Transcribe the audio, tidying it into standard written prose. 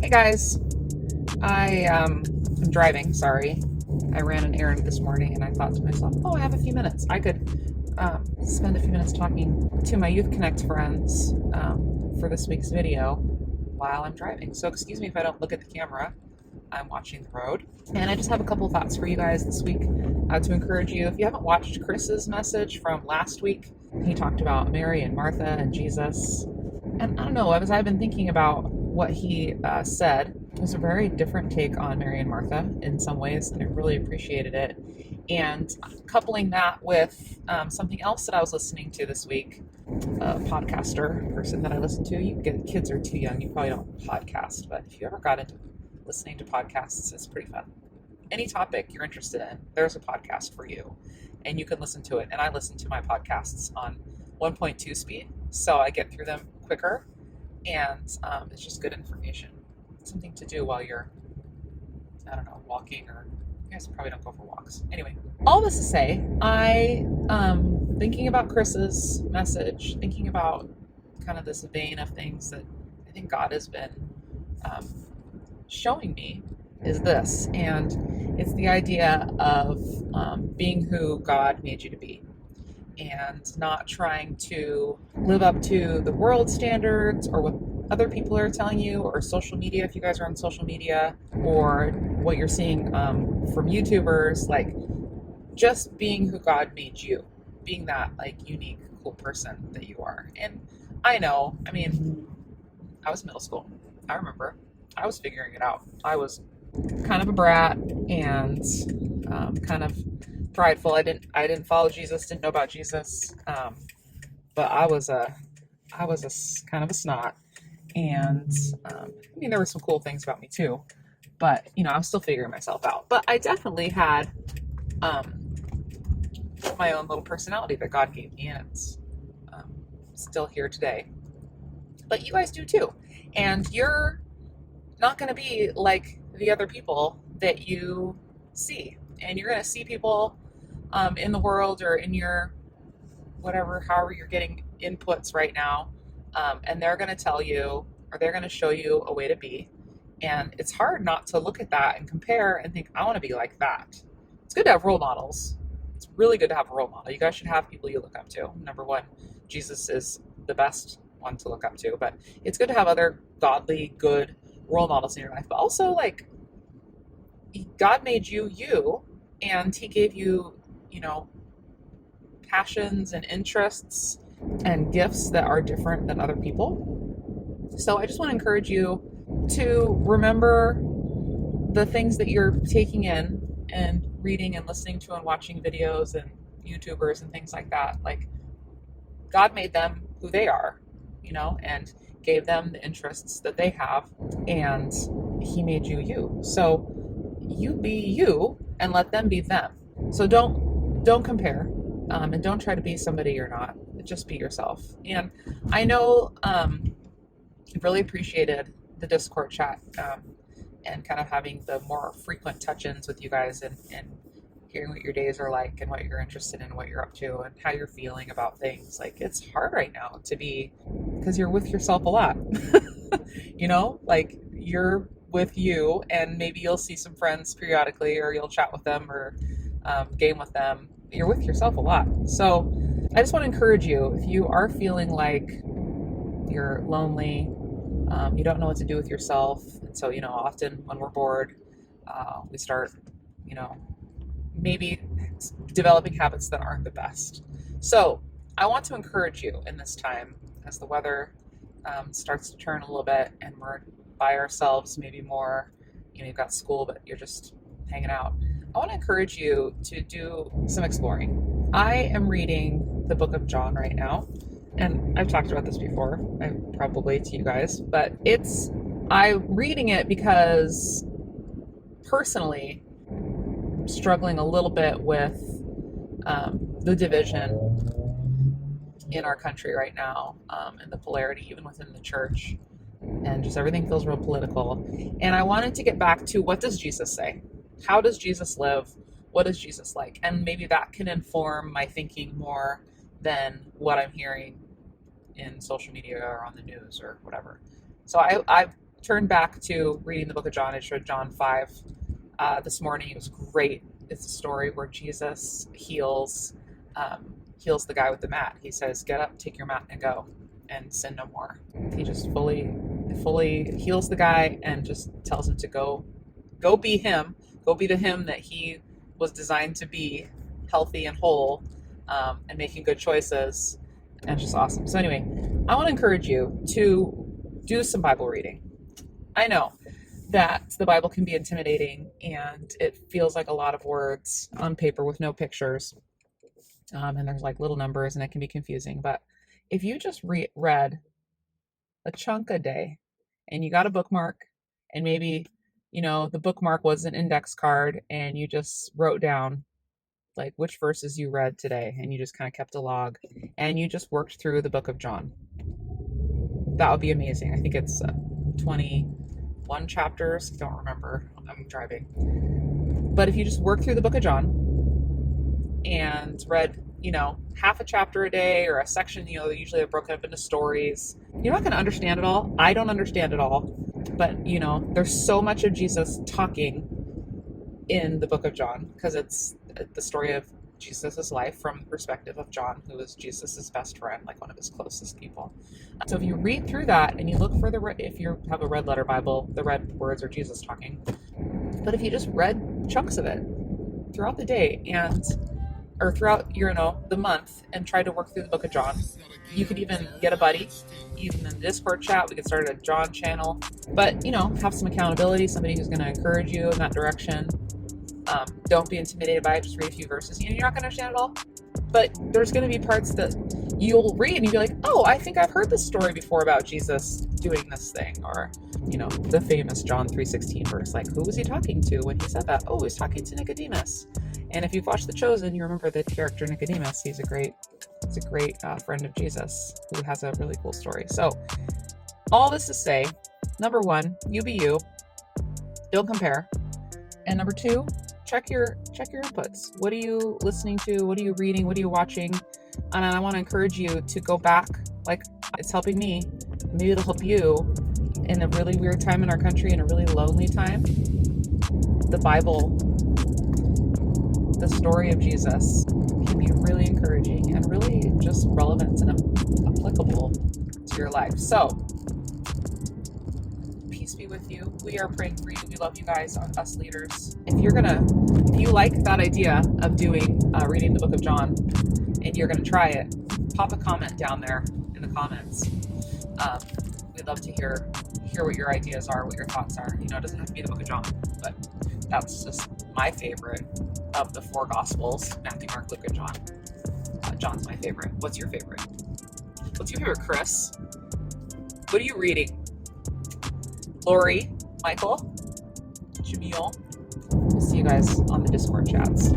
Hey guys, I'm driving. Sorry, I ran an errand this morning, and I thought to myself, "Oh, I have a few minutes. I could spend a few minutes talking to my Youth Connect friends for this week's video while I'm driving." So excuse me if I don't look at the camera. I'm watching the road, and I just have a couple thoughts for you guys this week to encourage you. If you haven't watched Chris's message from last week, he talked about Mary and Martha and Jesus. And I don't know, as I've been thinking about what he said, it was a very different take on Mary and Martha in some ways, and I really appreciated it. And coupling that with something else that I was listening to this week, a podcaster person that I listen to. Kids are too young, you probably don't podcast, but if you ever got into listening to podcasts, it's pretty fun. Any topic you're interested in, there's a podcast for you, and you can listen to it. And I listen to my podcasts on 1.2 speed, so I get through them quicker, and it's just good information. Something to do while you're, I don't know, walking, or you guys probably don't go for walks. Anyway, all this to say, I thinking about Chris's message, thinking about kind of this vein of things that I think God has been showing me is this, and it's the idea of being who God made you to be, and not trying to live up to the world standards or what other people are telling you, or social media, if you guys are on social media, or what you're seeing from YouTubers. Like, just being who God made you, being that like unique, cool person that you are. And I know, I mean, I was in middle school. I remember I was figuring it out. I was kind of a brat and kind of prideful. I didn't follow Jesus, didn't know about Jesus, but I was a kind of a snot. And I mean, there were some cool things about me too, but I was still figuring myself out. But I definitely had my own little personality that God gave me, and it's still here today. But you guys do too, and you're not going to be like the other people that you see, and you're going to see people in the world, or in your whatever, however you're getting inputs right now, and they're going to tell you, or they're going to show you a way to be, and it's hard not to look at that and compare and think, I want to be like that. It's good to have role models. It's really good to have a role model. You guys should have people you look up to. Number one, Jesus is the best one to look up to, but it's good to have other godly, good role models in your life. But also, like, God made you, and he gave you, passions and interests and gifts that are different than other people. So I just want to encourage you to remember the things that you're taking in and reading and listening to and watching videos and YouTubers and things like that. Like, God made them who they are, and gave them the interests that they have, and he made you. So you be you and let them be them. So don't compare, and don't try to be somebody you're not. Just be yourself. And I know I've really appreciated the Discord chat, and kind of having the more frequent touch-ins with you guys, and hearing what your days are like, and what you're interested in, what you're up to, and how you're feeling about things. Like, it's hard right now to be, because you're with yourself a lot. Like, you're with you, and maybe you'll see some friends periodically, or you'll chat with them, or game with them. You're with yourself a lot. So I just want to encourage you, if you are feeling like you're lonely, you don't know what to do with yourself, and so often when we're bored, we start maybe developing habits that aren't the best. So I want to encourage you in this time, as the weather starts to turn a little bit, and we're by ourselves maybe more. You've got school, but you're just hanging out. I want to encourage you to do some exploring. I am reading the book of John right now, and I've talked about this before, probably to you guys, but I'm reading it because personally I'm struggling a little bit with the division in our country right now, and the polarity even within the church, and just everything feels real political. And I wanted to get back to, what does Jesus say? How does Jesus live? What is Jesus like? And maybe that can inform my thinking more than what I'm hearing in social media or on the news or whatever. So I've turned back to reading the book of John. I read John 5 this morning. It was great. It's a story where Jesus heals the guy with the mat. He says, "Get up, take your mat, and go, and sin no more." He just fully heals the guy and just tells him to go be him, go be the him that he was designed to be, healthy and whole, and making good choices. And it's just awesome. So anyway, I want to encourage you to do some Bible reading. I know that the Bible can be intimidating and it feels like a lot of words on paper with no pictures. And there's like little numbers and it can be confusing. But if you just read a chunk a day and you got a bookmark, and maybe, the bookmark was an index card and you just wrote down like which verses you read today, and you just kind of kept a log and you just worked through the book of John, that would be amazing. I think it's 21 chapters. I don't remember. I'm driving. But if you just work through the book of John and read, half a chapter a day or a section, they usually are broken up into stories. You're not going to understand it all. I don't understand it all. But, there's so much of Jesus talking in the book of John because it's the story of Jesus' life from the perspective of John, who was Jesus' best friend, like one of his closest people. So if you read through that and you look for if you have a red letter Bible, the red words are Jesus talking. But if you just read chunks of it throughout the day or throughout the month and try to work through the book of John, you could even get a buddy, even in the Discord chat. We could start a John channel, but have some accountability, somebody who's going to encourage you in that direction. Don't be intimidated by it. Just read a few verses. You're not going to understand it all, but there's going to be parts that you'll read and you'll be like, oh, I think I've heard this story before about Jesus doing this thing, or the famous John 3:16 verse, like, who was he talking to when he said that? Oh, he's talking to Nicodemus. And if you've watched The Chosen, you remember the character Nicodemus. He's a great friend of Jesus who has a really cool story. So all this to say, number one, you be you, don't compare. And number two, check your inputs. What are you listening to? What are you reading? What are you watching? And I want to encourage you to go back, like it's helping me. Maybe it'll help you in a really weird time in our country, in a really lonely time. The Bible, the story of Jesus, can be really encouraging and really just relevant and applicable to your life. So, peace be with you. We are praying for you. We love you guys, us leaders. If you like that idea of doing reading the book of John, and you're gonna try it, pop a comment down there in the comments. We'd love to hear what your ideas are, what your thoughts are. It doesn't have to be the book of John, but that's just my favorite of the four Gospels: Matthew, Mark, Luke, and John. John's my favorite. What's your favorite? What's your favorite, Chris? What are you reading? Lori, Michael, Jamil. See you guys on the Discord chats.